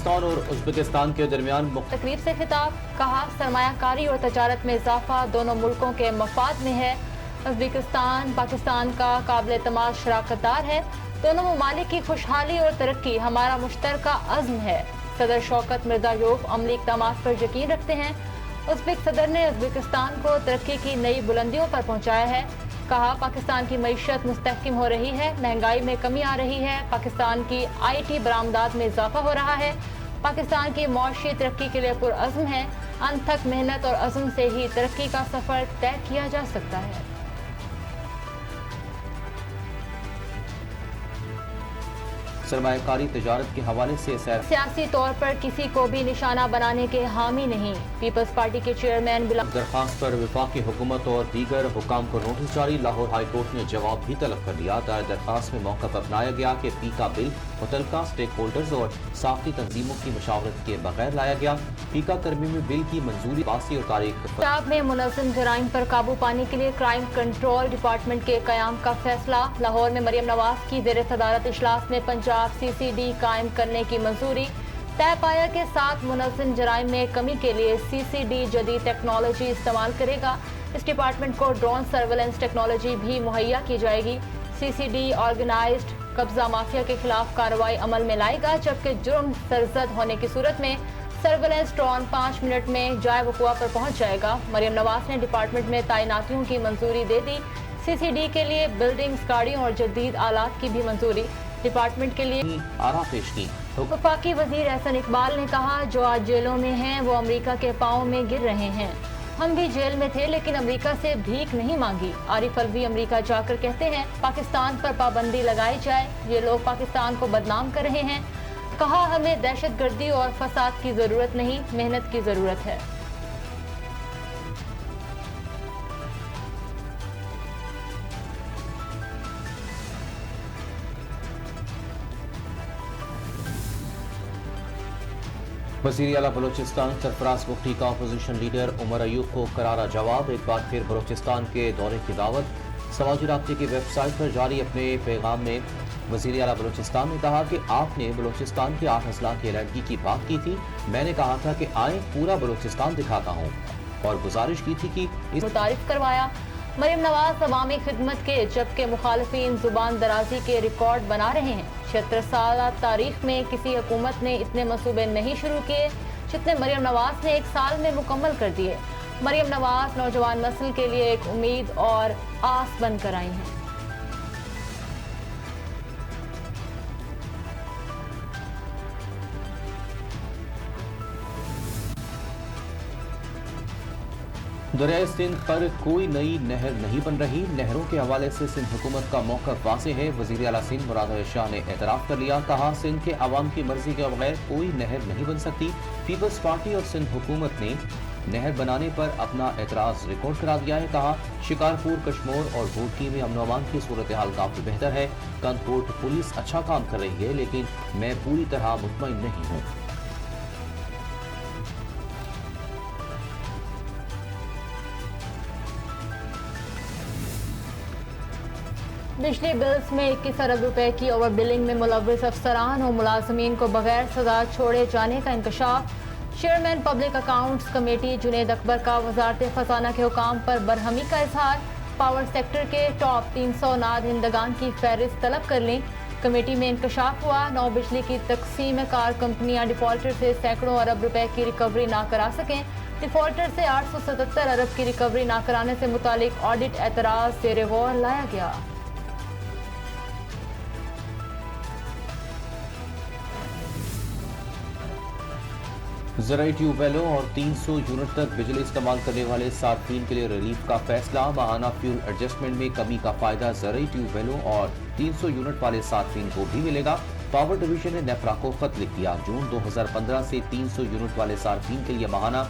पाकिस्तान और उज़्बेकिस्तान के दरमियान तकरीब से खिताब, कहा सरमायाकारी और तजारत में इजाफा दोनों मुल्कों के मफाद में है। उज़्बेकिस्तान पाकिस्तान का काबिल एतमाद शराकतदार है। दोनों ममालिक की खुशहाली और तरक्की हमारा मुश्तरका अज़्म है। सदर शौकत मिर्ज़ायोव अमली इक़दामात पर यकीन रखते हैं। उज़्बेक सदर ने उज़्बेकिस्तान को तरक्की की नई बुलंदियों पर पहुँचाया है। कहा पाकिस्तान की मईशत मुस्तहकम हो रही है, महंगाई में कमी आ रही है, पाकिस्तान की IT बरामदात में इजाफा हो रहा है। पाकिस्तान की मुआशी तरक्की के लिए पुरअज़्म है। अनथक मेहनत और अज़्म से ही तरक्की का सफ़र तय किया जा सकता है। सरमायाकारी तजारत के हवाले से सियासी तौर पर किसी को भी निशाना बनाने के हामी नहीं। पीपल्स पार्टी के चेयरमैन दरखास्त पर वफाकी हुकूमत और दीगर हुकाम को नोटिस जारी। लाहौर हाई कोर्ट ने जवाब भी तलब कर लिया। दायर दरखास्त में मौक़िफ़ अपनाया गया कि पीका बिल मुतल्लिका स्टेक होल्डर्स और साख्ती तंजीमों की मशावरत के बगैर लाया गया। पीका तरमीम में बिल की मंजूरी 82 तारीख पंजाब में मुनज़्ज़म जराइम पर काबू पाने के लिए क्राइम कंट्रोल डिपार्टमेंट के क़याम का फैसला। लाहौर में मरियम नवाज की ज़ेर सदारत इजलास में पंजाब CCD कायम करने की मंजूरी। तय पाया के साथ मुनज़्ज़म जराइम में कमी के लिए CCD जदीद टेक्नोलॉजी इस्तेमाल करेगा। इस डिपार्टमेंट को ड्रोन सर्वेलेंस टेक्नोलॉजी भी मुहैया की जाएगी। CCD ऑर्गेनाइज्ड कब्जा माफिया के खिलाफ कार्रवाई अमल में लाएगा, जबकि जुर्म सरजद होने की सूरत में सर्वेलेंस ड्रोन 5 मिनट में जाए वक़ुआ पर पहुंच जाएगा। मरियम नवाज ने डिपार्टमेंट में तैनातियों की मंजूरी दे दी। CCD के लिए बिल्डिंग्स, गाड़ियों और जदीद आलात की भी मंजूरी। डिपार्टमेंट के लिए आरा पेश की। वफाकी वजीर एहसन इकबाल ने कहा जो आज जेलों में हैं वो अमेरिका के पाँव में गिर रहे हैं। हम भी जेल में थे लेकिन अमेरिका से भीख नहीं मांगी। आरिफ अलवी अमेरिका जाकर कहते हैं पाकिस्तान पर पाबंदी लगाई जाए, ये लोग पाकिस्तान को बदनाम कर रहे हैं। कहा हमें दहशतगर्दी और फसाद की जरूरत नहीं, मेहनत की जरूरत है। वज़ीर आला बलोचिस्तान सरफराज मुफ्ती का अपोजिशन लीडर उमर अयूब को करारा जवाब। एक बार फिर बलोचिस्तान के दौरे की दावत। समाजी राब्ते की वेबसाइट पर जारी अपने पैगाम में वज़ीर आला बलोचिस्तान ने कहा कि आपने बलोचिस्तान के 8 अजला की अलहदगी की बात की थी। मैंने कहा था कि आए पूरा बलोचिस्तान दिखाता हूँ और गुजारिश की थी कि इस मुतारिफ करवाया। मरियम नवाज अवामी खिदमत के, जबकि मुखालिफिन जुबान दराजी के रिकॉर्ड बना रहे हैं। 76 साल तारीख में किसी हुकूमत ने इतने मंसूबे नहीं शुरू किए जितने मरियम नवाज ने 1 साल में मुकम्मल कर दिए। मरियम नवाज नौजवान नस्ल के लिए एक उम्मीद और आस बनकर आई हैं। दरियाए सिंध पर कोई नई नहर नहीं बन रही। नहरों के हवाले से सिंध हुकूमत का मौक़िफ़ वाज़ेह है। वज़ीर आला सिंध मुराद अली शाह ने एतराफ़ कर लिया। कहा सिंध के अवाम की मर्जी के बगैर कोई नहर नहीं बन सकती। पीपल्स पार्टी और सिंध हुकूमत ने नहर बनाने पर अपना एतराज़ रिकॉर्ड करा दिया है। कहा शिकारपुर, कशमोर और भूटकी में अमन अमान की सूरत हाल काफ़ी बेहतर है। कंदकोट पुलिस अच्छा काम कर रही है, लेकिन मैं पूरी तरह मुतमईन नहीं हूँ। बिजली बिल्स में 21 अरब रुपए की ओवर बिलिंग में मुलव्विस अफसरान और मुलाजमीन को बगैर सजा छोड़े जाने का इंकशाफ। Chairman public accounts committee Junaid Akbar का वजारत खजाना के हुकाम पर बरहमी का इजहार। पावर सेक्टर के टॉप 300 नादहिंदगान की फहरिस्त तलब कर लें। कमेटी में इंकशाफ हुआ 9 बिजली की तकसीम कार कंपनियां डिफॉल्टर से सैकड़ों अरब रुपए की रिकवरी ना करा सकें। डिफॉल्टर से 877 अरब की रिकवरी ना कराने से मुतालिक ऑडिट एतराज से रिवॉर लाया गया। ज़राई ट्यूबवेलों और 300 यूनिट तक बिजली इस्तेमाल करने वाले सार्फिन के लिए रिलीफ का फैसला। माहाना फ्यूल एडजस्टमेंट में कमी का फायदा ज़राई ट्यूबवेलों और 300 यूनिट वाले सार्फिन को भी मिलेगा। पावर डिवीजन ने नेफ्रा को खत लिख दिया। जून 2015 से 300 यूनिट वाले सार्फिन के लिए माहाना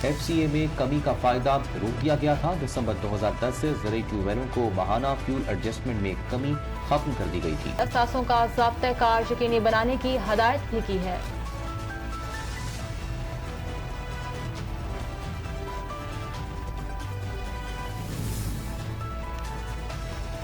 FCA में कमी का फायदा रोक दिया गया था। दिसंबर 2010 से ज़राई ट्यूबवेलों को माहाना फ्यूल एडजस्टमेंट में कमी खत्म कर दी गई थी। असासों का ज़ाब्ता कार यकीनी बनाने की हदायत भी की है।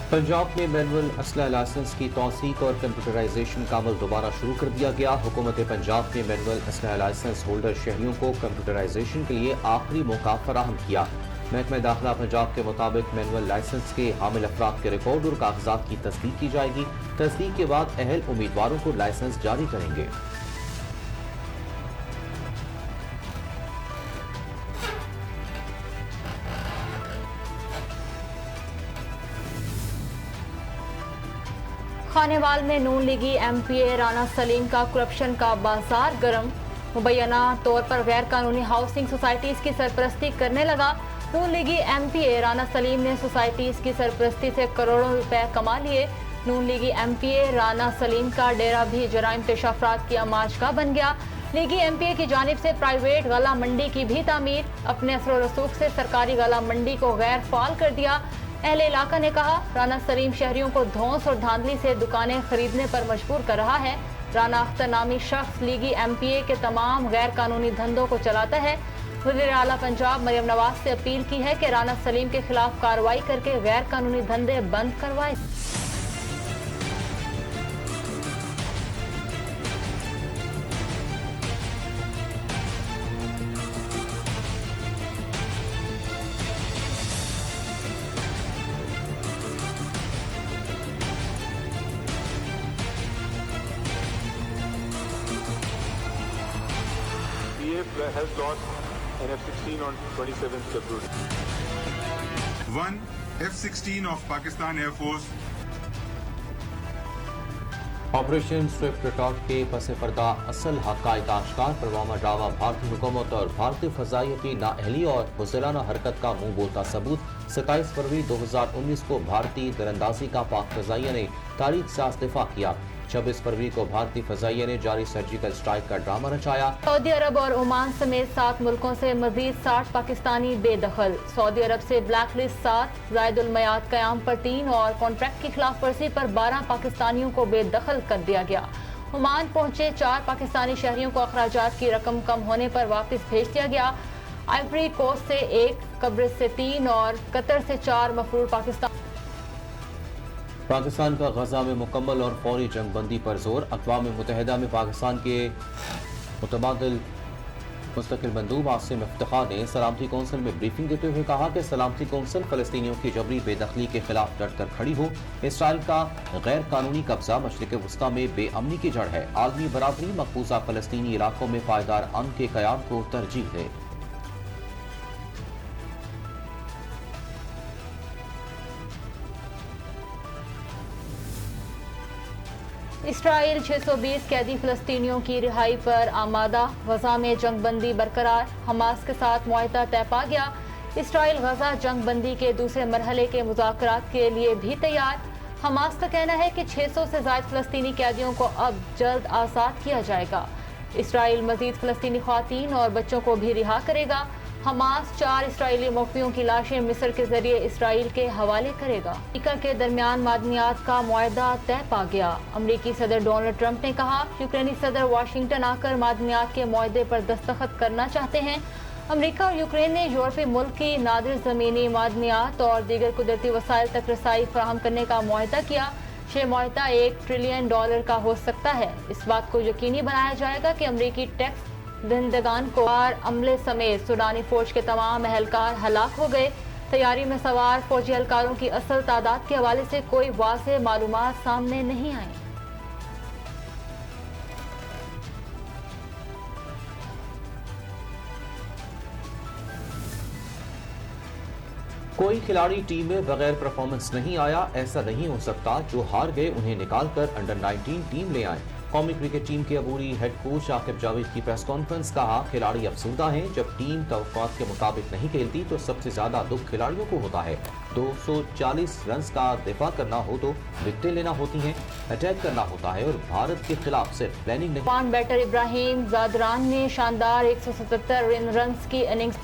पंजाब में मैनुअल असलहा लाइसेंस की तौसीक और कंप्यूटराइजेशन का अमल दोबारा शुरू कर दिया गया। हुकूमत पंजाब ने मैनुअल असलहा लाइसेंस होल्डर शहरियों को कंप्यूटराइजेशन के लिए आखिरी मौका फराहम किया। महकमा दाखिला पंजाब के मुताबिक मैनुअल लाइसेंस के हामिल अफराद के रिकॉर्ड और कागजात की तस्दीक की जाएगी। तस्दीक के बाद अहल उम्मीदवारों को लाइसेंस जारी करेंगे। खानेवाल में नून लीगी एमपीए राना सलीम का करप्शन का बाजार गर्म। मुबैना तौर पर गैर कानूनी हाउसिंग सोसाइटीज की सरपरस्ती करने लगा। नून लीगी एमपीए राना सलीम ने सोसाइटीज की सरपरस्ती से करोड़ों रुपए कमा लिए। नून लीगी एमपीए राना सलीम का डेरा भी जराइम पेशा अफराद की आमाज का बन गया। लीगी एमपीए की जानिब से प्राइवेट गला मंडी की भी तामीर। अपने असर रसूख से सरकारी गला मंडी को गैर फाल कर दिया। अहले इलाका ने कहा, राना सलीम शहरियों को धौंस और धांधली से दुकानें खरीदने पर मजबूर कर रहा है। राना अख्तर नामी शख्स लीगी एमपीए के तमाम गैर कानूनी धंधों को चलाता है। वज़ीर आला पंजाब मरियम नवाज से अपील की है कि राना सलीम के खिलाफ कार्रवाई करके गैर कानूनी धंधे बंद करवाए। has lost an F-16 on 27th February. One F-16 of Pakistan Air Force. Operation Swift retort के पस पर्दा असल हक़ाइक़ आश्कार पुलवामा ड्रामा भारतीय हुकूमत और भारतीय फ़ज़ाइया की नाअहली और बुज़दिलाना हरकत का मुंह बोलता सबूत। 27 फरवरी 2019 को भारतीय दरअंदाजी का पाक फ़ज़ाइया ने तारीख से इस्तीफ़ा किया। 26 फरवरी को भारतीय फ़ज़ाइया ने जारी सर्जिकल स्ट्राइक का ड्रामा रचाया। सऊदी अरब और ओमान समेत 7 मुल्कों से मजीद 60 पाकिस्तानी बेदखल। सऊदी अरब से ब्लैक लिस्ट 7, ज़ायदुल मयाद क़याम पर 3 और कॉन्ट्रैक्ट की खिलाफ वर्जी पर 12 पाकिस्तानियों को बेदखल कर दिया गया। ओमान पहुंचे 4 पाकिस्तानी शहरियों को अखराजात की रकम कम होने पर वापस भेज दिया गया। आइवरी कोस्ट से 1, कब्रिस से 3 और कतर से 4 मफरूर पाकिस्तान का गजा में मुकम्मल और फौरी जंग बंदी पर जोर। अक़वाम मुत्तहिदा में पाकिस्तान के मुतबादिल मुस्तकिल मंदूब आसिम इफ्तिखार ने सलामती कौंसिल में ब्रीफिंग देते हुए कहा कि सलामती कौंसिल फ़लस्तीनियों की जबरी बेदखली के खिलाफ डट कर खड़ी हो। इसराइल का गैर कानूनी कब्जा मशरिक़ वस्ता में बेअमनी की जड़ है। आलमी बराबरी मकबूजा फ़लस्तीनी इलाकों में पायदार अमन के क़याम को तरजीह दे। इसराइल 620 कैदी फ़लस्तीनियों की रिहाई पर आमादा। गजा में जंग बंदी बरकरार। हमास के साथ मुआहदा तय पा गया। इसराइल गजा जंग बंदी के दूसरे मरहले के मुज़ाकरात के लिए भी तैयार। हमास का कहना है कि 600 से ज़ायद फ़लस्तीनी कैदियों को अब जल्द आज़ाद किया जाएगा। इसराइल मज़ीद फ़लस्तीनी ख़वातीन और बच्चों को भी रिहा करेगा। हमास 4 इसराइली मुख्तियों की लाशें मिस्र के जरिए इसराइल के हवाले करेगा। अमेरिका के दरमियान मादनियात का मुआहदा तय पा गया। अमरीकी सदर डोनाल्ड ट्रंप ने कहा, यूक्रेनी सदर वाशिंगटन आकर मादनियात के मुआहदे पर दस्तखत करना चाहते हैं। अमरीका और यूक्रेन ने यूरोपीय मुल्क की नादिर ज़मीनी मादनियात और दीगर कुदरती वसाइल तक रसाई फराहम करने का मुआहदा किया। यह मुआहदा $1 ट्रिलियन का हो सकता है। इस बात को यकीनी बनाया जाएगा कि अमरीकी टैक्स दहंदगान को अमले समेत सूडानी फौज के तमाम अहलकार हलाक हो गए। तैयारी में सवार फौजी एहलकारों की असल तादाद के हवाले से कोई वाज़ेह मालूमात सामने नहीं आई। कोई खिलाड़ी टीम में बगैर परफॉर्मेंस नहीं आया। ऐसा नहीं हो सकता, जो हार गए उन्हें निकाल कर अंडर 19 टीम ले आए। कौमी क्रिकेट टीम के अबूरी हेड कोच आकिब जावेद की प्रेस कॉन्फ्रेंस। कहा, खिलाड़ी अफसुर्दा हैं। जब टीम तवक्कुआत के मुताबिक नहीं खेलती तो सबसे ज्यादा दुख खिलाड़ियों को होता है। 240 रन का दिफा करना हो तो विकेटें लेना होती हैं, अटैक करना होता है और भारत के खिलाफ सिर्फ प्लानिंग नहीं। बैटर इब्राहिम जादरान ने शानदार 177 रन की इनिंग्स